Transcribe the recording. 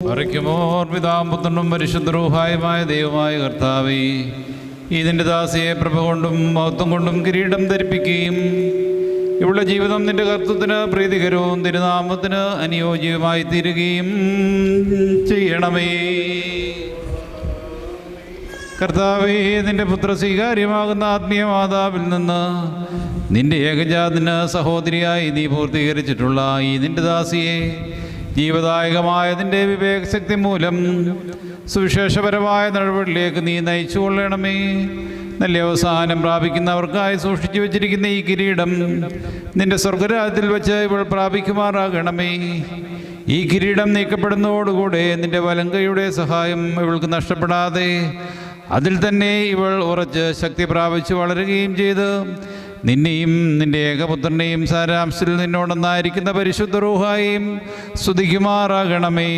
മറിക്കുമോർ പിതാവും പുത്രനും പരിശുദ്ധ റൂഹായുമായ ദൈവമായ കർത്താവേ, ഈ നിന്റെ ദാസിയെ പ്രഭ കൊണ്ടും മഹത്വം കൊണ്ടും കിരീടം ധരിപ്പിക്കുകയും ഇവിടെ ജീവിതം നിന്റെ കർത്തൃത്തിന് പ്രീതികരവും തിരുനാമത്തിന് അനുയോജ്യവുമായി തീരുകയും ചെയ്യണമേ. കർത്താവേ, നിന്റെ പുത്ര സ്വീകാര്യമാകുന്ന ആത്മീയ മാതാവിൽ നിന്ന് നിന്റെ ഏകജാതന് സഹോദരിയായി നീ പൂർത്തീകരിച്ചിട്ടുള്ള ഈ നിന്റെ ദാസിയെ ജീവദായകമായ നിന്റെ വിവേകശക്തി മൂലം സുവിശേഷപരമായ നടപടിയിലേക്ക് നീ നയിച്ചു കൊള്ളണമേ. നല്ല അവസാനം പ്രാപിക്കുന്നവർക്കായി സൂക്ഷിച്ചു വച്ചിരിക്കുന്ന ഈ കിരീടം നിന്റെ സ്വർഗരാജ്യത്തിൽ വെച്ച് ഇവൾ പ്രാപിക്കുമാറാകണമേ. ഈ കിരീടം നീക്കപ്പെടുന്നതോടുകൂടെ നിന്റെ വലങ്കയുടെ സഹായം ഇവൾക്ക് നഷ്ടപ്പെടാതെ അതിൽ തന്നെ ഇവൾ ഉറച്ച് ശക്തി പ്രാപിച്ച് വളരുകയും ചെയ്ത് നിന്നെയും നിന്റെ ഏകപുത്രനെയും സാരാംശത്തിൽ നിന്നോടൊന്നായിരിക്കുന്ന പരിശുദ്ധ റൂഹായെയും സ്തുതിക്കുമാറാകണമേ.